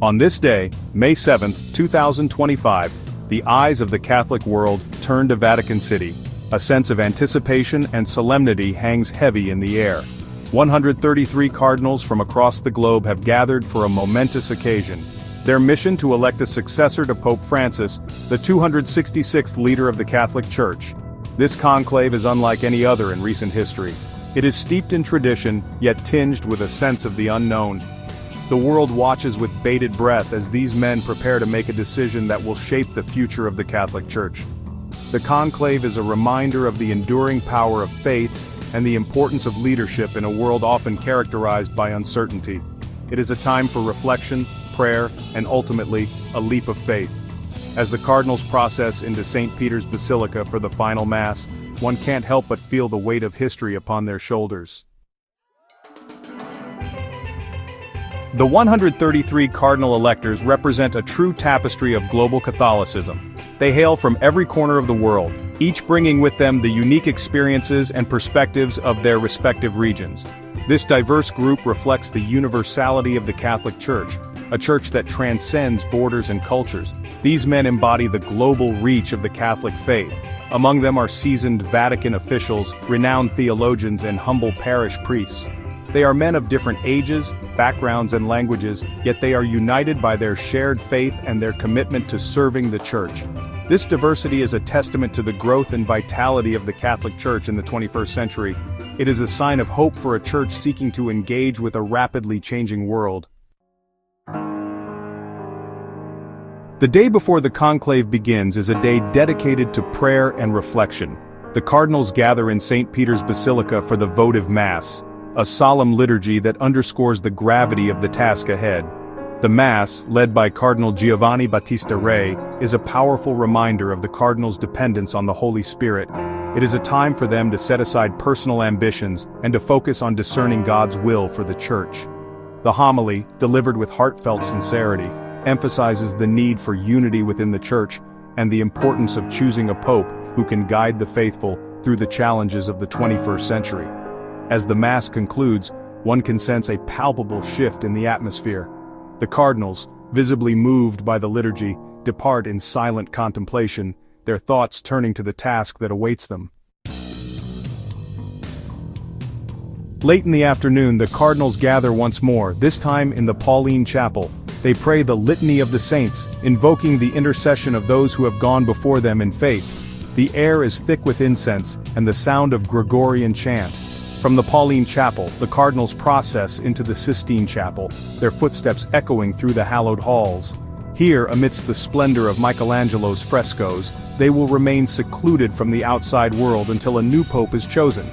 On this day, May 7, 2025, the eyes of the Catholic world turn to Vatican City. A sense of anticipation and solemnity hangs heavy in the air. 133 cardinals from across the globe have gathered for a momentous occasion. Their mission to elect a successor to Pope Francis, the 266th leader of the Catholic Church. This conclave is unlike any other in recent history. It is steeped in tradition, yet tinged with a sense of the unknown. The world watches with bated breath as these men prepare to make a decision that will shape the future of the Catholic Church. The conclave is a reminder of the enduring power of faith and the importance of leadership in a world often characterized by uncertainty. It is a time for reflection, prayer, and ultimately, a leap of faith. As the cardinals process into St. Peter's Basilica for the final Mass, one can't help but feel the weight of history upon their shoulders. The 133 cardinal electors represent a true tapestry of global Catholicism. They hail from every corner of the world, each bringing with them the unique experiences and perspectives of their respective regions. This diverse group reflects the universality of the Catholic Church, a church that transcends borders and cultures. These men embody the global reach of the Catholic faith. Among them are seasoned Vatican officials, renowned theologians, and humble parish priests. They are men of different ages, backgrounds, and languages, yet they are united by their shared faith and their commitment to serving the Church. This diversity is a testament to the growth and vitality of the Catholic Church in the 21st century. It is a sign of hope for a church seeking to engage with a rapidly changing world. The day before the conclave begins is a day dedicated to prayer and reflection. The cardinals gather in St. Peter's Basilica for the votive Mass, a solemn liturgy that underscores the gravity of the task ahead. The Mass, led by Cardinal Giovanni Battista Re, is a powerful reminder of the cardinals' dependence on the Holy Spirit. It is a time for them to set aside personal ambitions and to focus on discerning God's will for the Church. The homily, delivered with heartfelt sincerity, emphasizes the need for unity within the Church and the importance of choosing a pope who can guide the faithful through the challenges of the 21st century. As the Mass concludes, one can sense a palpable shift in the atmosphere. The cardinals, visibly moved by the liturgy, depart in silent contemplation, their thoughts turning to the task that awaits them. Late in the afternoon, the cardinals gather once more, this time in the Pauline Chapel. They pray the Litany of the Saints, invoking the intercession of those who have gone before them in faith. The air is thick with incense and the sound of Gregorian chant. From the Pauline Chapel, the cardinals process into the Sistine Chapel, their footsteps echoing through the hallowed halls. Here, amidst the splendor of Michelangelo's frescoes, they will remain secluded from the outside world until a new pope is chosen.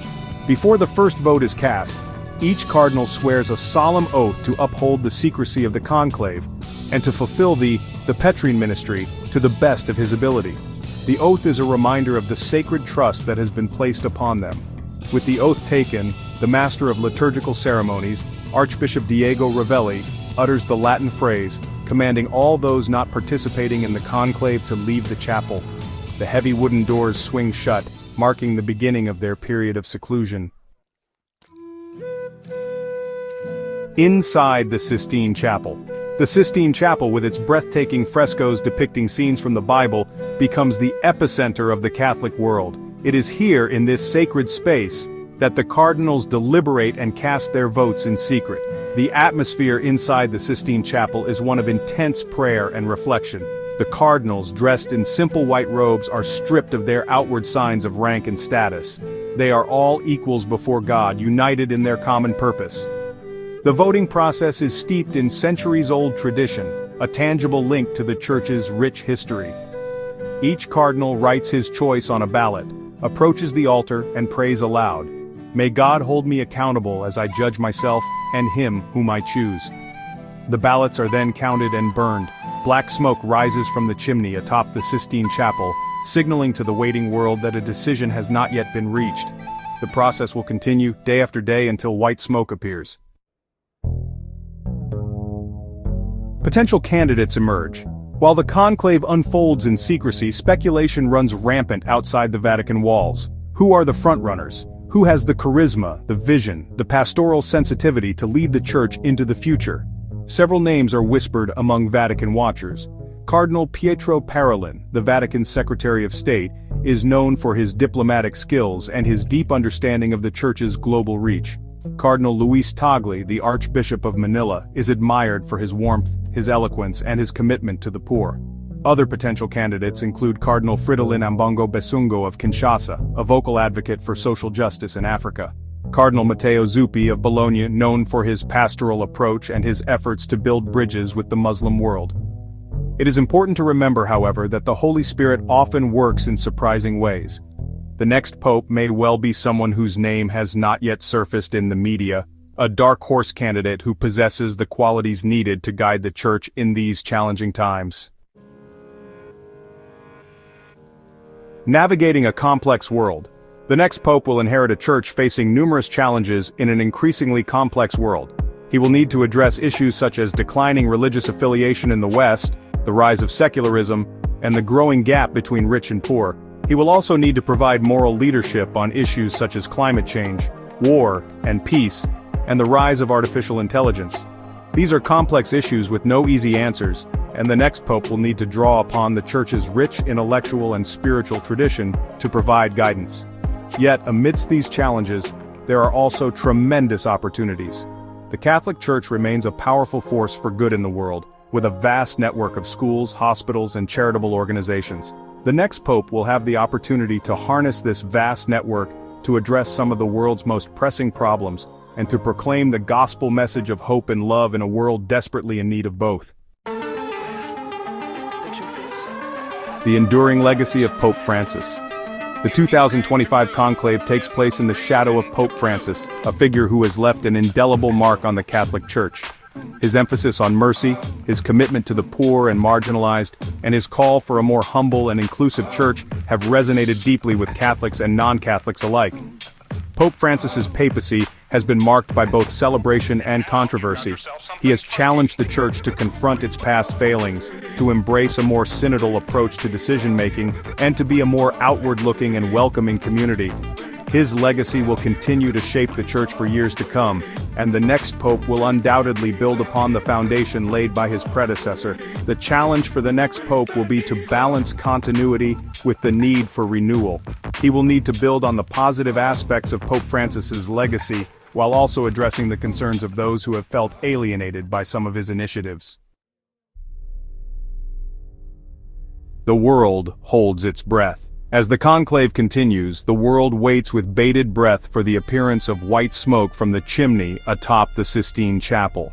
Before the first vote is cast, each cardinal swears a solemn oath to uphold the secrecy of the conclave and to fulfill the Petrine ministry to the best of his ability. The oath is a reminder of the sacred trust that has been placed upon them. With the oath taken, the master of liturgical ceremonies, Archbishop Diego Ravelli, utters the Latin phrase, commanding all those not participating in the conclave to leave the chapel. The heavy wooden doors swing shut, marking the beginning of their period of seclusion. Inside the Sistine Chapel. The Sistine Chapel, with its breathtaking frescoes depicting scenes from the Bible, becomes the epicenter of the Catholic world. It is here, in this sacred space, that the cardinals deliberate and cast their votes in secret. The atmosphere inside the Sistine Chapel is one of intense prayer and reflection. The cardinals, dressed in simple white robes, are stripped of their outward signs of rank and status. They are all equals before God, united in their common purpose. The voting process is steeped in centuries-old tradition, a tangible link to the Church's rich history. Each cardinal writes his choice on a ballot, approaches the altar, and prays aloud. May God hold me accountable as I judge myself and him whom I choose. The ballots are then counted and burned. Black smoke rises from the chimney atop the Sistine Chapel, signaling to the waiting world that a decision has not yet been reached. The process will continue day after day until white smoke appears. Potential candidates emerge. While the conclave unfolds in secrecy, speculation runs rampant outside the Vatican walls. Who are the frontrunners? Who has the charisma, the vision, the pastoral sensitivity to lead the Church into the future? Several names are whispered among Vatican watchers. Cardinal Pietro Parolin, the Vatican's Secretary of State, is known for his diplomatic skills and his deep understanding of the Church's global reach. Cardinal Luis Tagle, the Archbishop of Manila, is admired for his warmth, his eloquence, and his commitment to the poor. Other potential candidates include Cardinal Fridolin Ambongo Besungo of Kinshasa, a vocal advocate for social justice in Africa. Cardinal Matteo Zuppi of Bologna, known for his pastoral approach and his efforts to build bridges with the Muslim world. It is important to remember, however, that the Holy Spirit often works in surprising ways. The next pope may well be someone whose name has not yet surfaced in the media, a dark horse candidate who possesses the qualities needed to guide the Church in these challenging times. Navigating a complex world. The next pope will inherit a church facing numerous challenges in an increasingly complex world. He will need to address issues such as declining religious affiliation in the West, the rise of secularism, and the growing gap between rich and poor. He will also need to provide moral leadership on issues such as climate change, war, and peace, and the rise of artificial intelligence. These are complex issues with no easy answers, and the next pope will need to draw upon the Church's rich intellectual and spiritual tradition to provide guidance. Yet, amidst these challenges, there are also tremendous opportunities. The Catholic Church remains a powerful force for good in the world, with a vast network of schools, hospitals, and charitable organizations. The next pope will have the opportunity to harness this vast network to address some of the world's most pressing problems, and to proclaim the gospel message of hope and love in a world desperately in need of both. The enduring legacy of Pope Francis. The 2025 Conclave takes place in the shadow of Pope Francis, a figure who has left an indelible mark on the Catholic Church. His emphasis on mercy, his commitment to the poor and marginalized, and his call for a more humble and inclusive church have resonated deeply with Catholics and non-Catholics alike. Pope Francis's papacy has been marked by both celebration and controversy. He has challenged the Church to confront its past failings, to embrace a more synodal approach to decision-making, and to be a more outward-looking and welcoming community. His legacy will continue to shape the Church for years to come, and the next pope will undoubtedly build upon the foundation laid by his predecessor. The challenge for the next pope will be to balance continuity with the need for renewal. He will need to build on the positive aspects of Pope Francis's legacy, while also addressing the concerns of those who have felt alienated by some of his initiatives. The world holds its breath. As the conclave continues, the world waits with bated breath for the appearance of white smoke from the chimney atop the Sistine Chapel.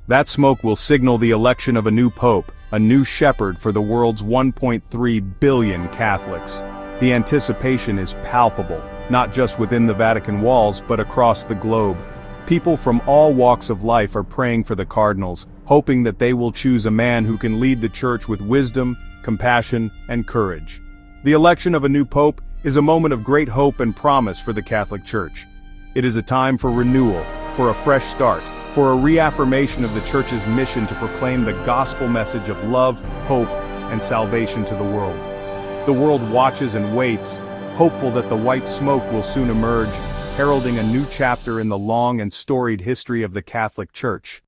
That smoke will signal the election of a new pope, a new shepherd for the world's 1.3 billion Catholics. The anticipation is palpable, not just within the Vatican walls but across the globe. People from all walks of life are praying for the cardinals, hoping that they will choose a man who can lead the Church with wisdom, compassion, and courage. The election of a new pope is a moment of great hope and promise for the Catholic Church. It is a time for renewal, for a fresh start, for a reaffirmation of the Church's mission to proclaim the gospel message of love, hope, and salvation to the world. The world watches and waits, hopeful that the white smoke will soon emerge, heralding a new chapter in the long and storied history of the Catholic Church.